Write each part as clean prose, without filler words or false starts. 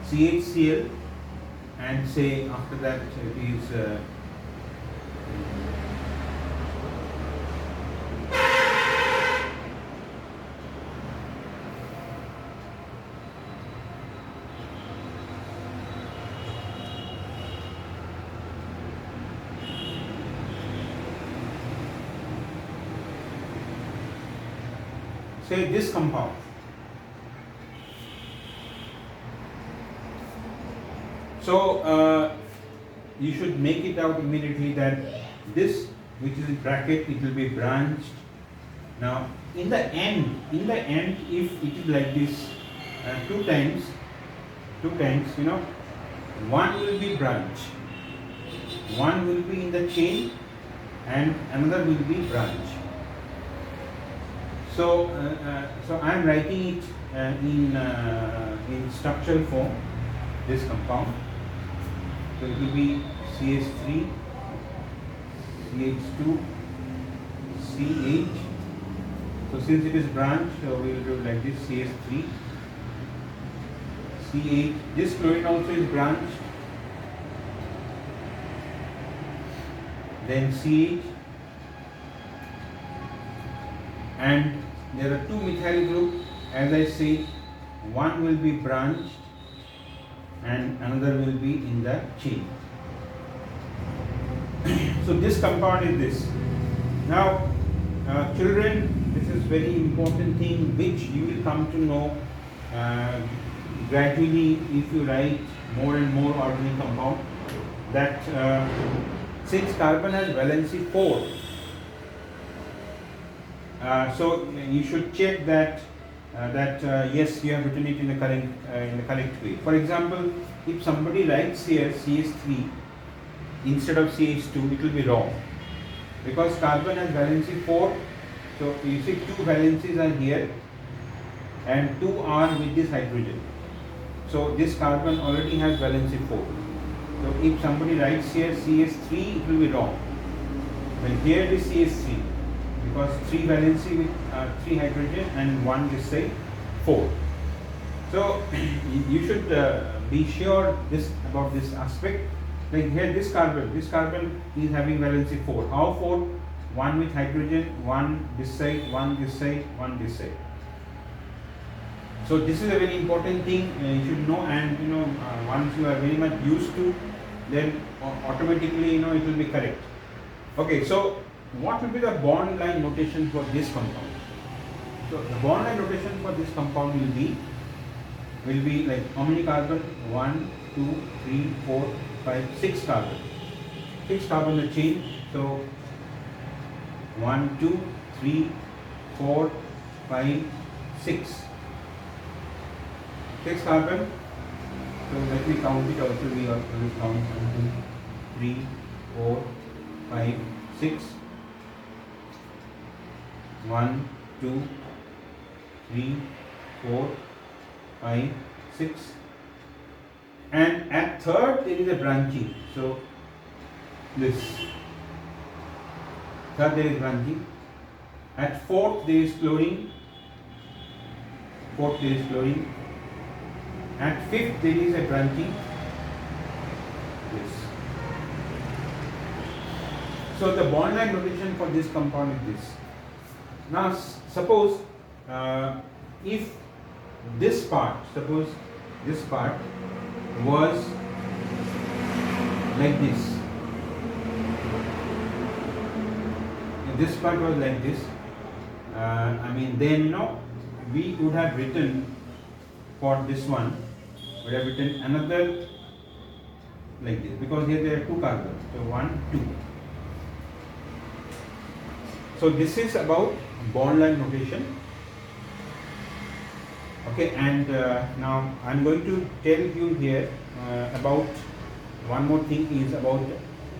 CHCl, and say after that it is say this compound. So you should make it out immediately that this, which is in bracket, it will be branched. Now in the end, if it is like this, two times, one will be branch, one will be in the chain, and another will be branch. So I am writing it in structural form, this compound. So it will be CH3, CH2, CH. So since it is branch, so we will do like this: CH3, CH. This chlorine also is branched. Then CH, and there are two methyl group. As I say, one will be branched and another will be in the chain. So this compound is this. Now children, this is very important thing which you will come to know gradually if you write more and more organic compound, that since carbon has valency 4, so you should check that yes, you have written it in the correct way. For example, if somebody writes here CH3 instead of CH2, it will be wrong, because carbon has valency 4. So you see two valencies are here and two are with this hydrogen. So this carbon already has valency 4. So if somebody writes here CH3, it will be wrong. When here it is CH3, because 3 valency with 3 hydrogen and 1 this side 4. So you should be sure about this aspect. Like here this carbon is having valency 4. How 4? 1 with hydrogen, 1 this side, 1 this side, 1 this side. So this is a very important thing you should know, and once you are very much used to, then automatically it will be correct. Okay, so what will be the bond line notation for this compound? So the bond line notation for this compound will be like how many carbon? 1, 2, 3, 4, 5, 6 carbon. 6 carbon in the chain. So 1, 2, 3, 4, 5, 6. 6 carbon. So let me count it also. We always count 1, 2, 3, 4, 5, 6. 1, 2, 3, 4, 5, 6. And at third there is a branching. So this. Third there is branching. At fourth there is chlorine. Fourth there is chlorine. At fifth there is a branching. This. So the bond line notation for this compound is this. Now suppose if this part, was like this. If this part was like this, then we would have written for this one, would have written another like this, because here there are 2 carbons. So 1, 2. So this is about bond line notation. Okay, and now I am going to tell you here about one more thing, is about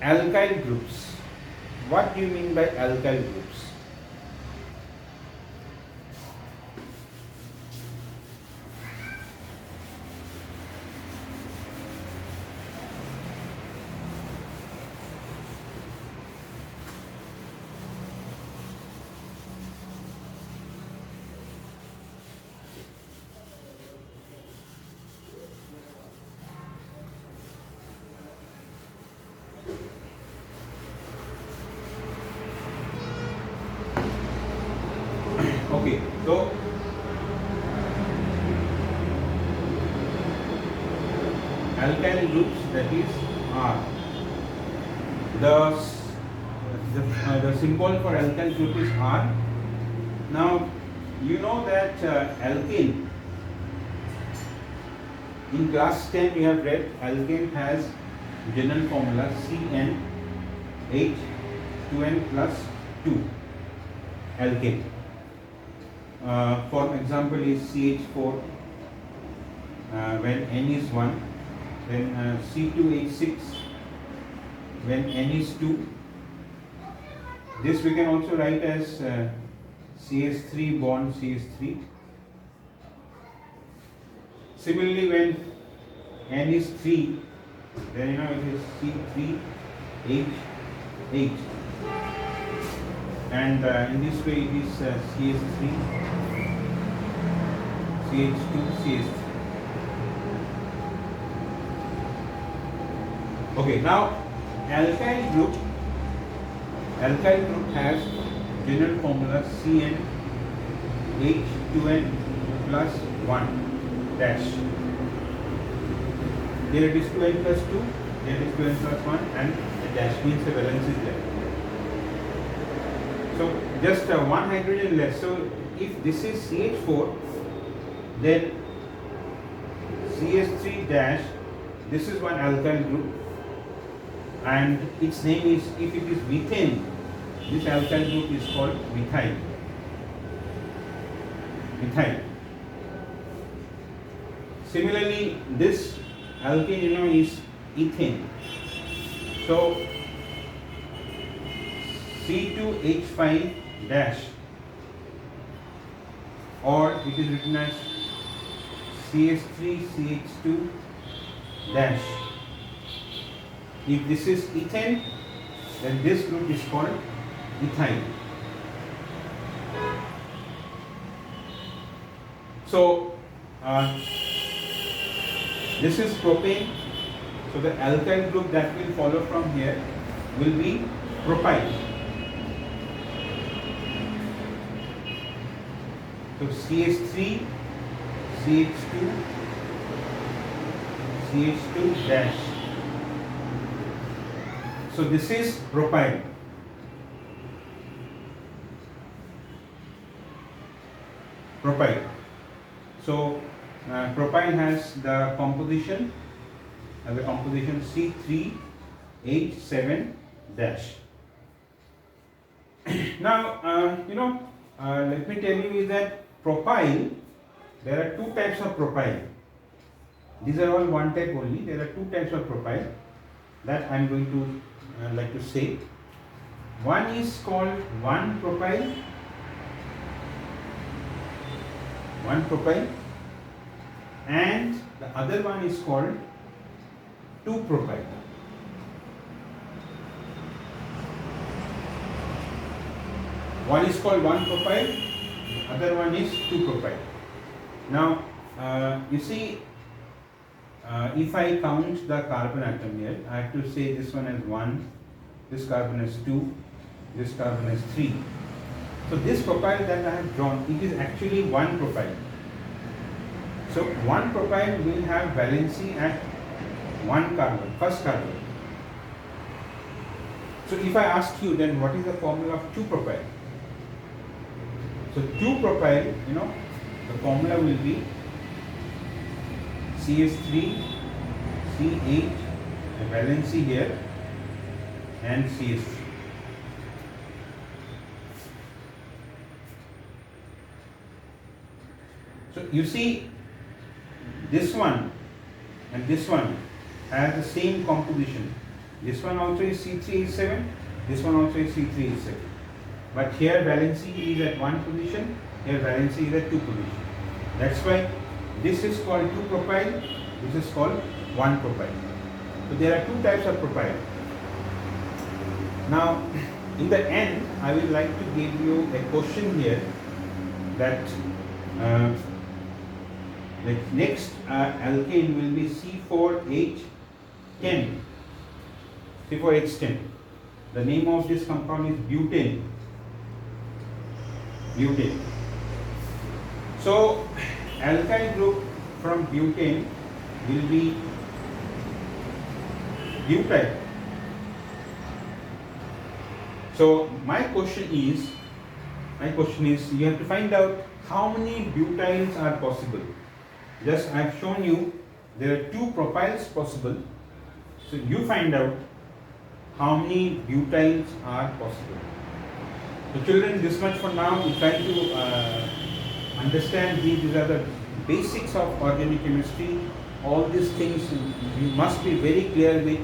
alkyl groups. What do you mean by alkyl groups? Okay, so alkyl groups, that is R. The symbol for alkyl group is R. Now you know that alkane, in class 10 you have read alkane has general formula CnH2n plus 2 alkane. For example is CH4 when N is 1, then C2H6 when N is 2. This we can also write as CH3 bond CH3. Similarly, when N is 3, then it is C3H8, and in this way it is CH3 CH2 CH3. Okay, now alkyl group has general formula CnH2n plus 1 dash. Here it is 2n plus 2, here it is 2n plus 1, and the dash means the valence is there. So just one hydrogen less. So if this is CH4, then CH3 dash, this is one alkyl group, and its name is, if it is methane, this alkyl group is called methyl. Similarly, this alkane is ethane. So C2H5 dash, or it is written as CH3CH2 dash. If this is ethane, then this group is called ethyl. So this is propane. So the alkyl group that will follow from here will be propyl. So CH3, CH2, CH2 dash. So this is propyl. So propyl has the composition C3H7 dash. Now let me tell you is that propyl, there are two types of propyl. These are all one type only. There are two types of propyl that I am going to like to say. One is called 1-propyl, and the other one is called 2-propyl. One is called 1-propyl, the other one is 2-propyl. Now you see, if I count the carbon atom here, I have to say this one as 1, this carbon as 2, this carbon as 3. So this propyl that I have drawn, it is actually 1-propyl. So 1-propyl will have valency at 1 carbon, first carbon. So if I ask you, then what is the formula of 2-propyl? So 2-propyl, the formula will be CH3, CH, the valency here, and CH3. So you see, this one and this one have the same composition. This one also is C3H7, this one also is C3H7. But here valency is at 1 position, here valency is at 2 position. That's why this is called 2-propyl, this is called 1-propyl. So there are two types of propyl. Now in the end, I will like to give you a question here that the next alkane will be C4H10. C4H10. The name of this compound is butane. So alkyl group from butane will be butyl. So my question is you have to find out how many butyls are possible. Just I have shown you there are 2 propyls possible. So you find out how many butyls are possible. So children, this much for now. We try to understand these are the basics of organic chemistry. All these things you must be very clear with.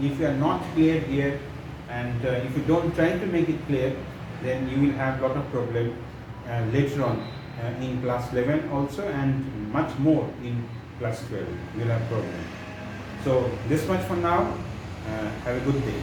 If you are not clear here, and if you don't try to make it clear, then you will have lot of problem later on in class 11 also, and much more in class 12 you will have problem. So this much for now. Have a good day.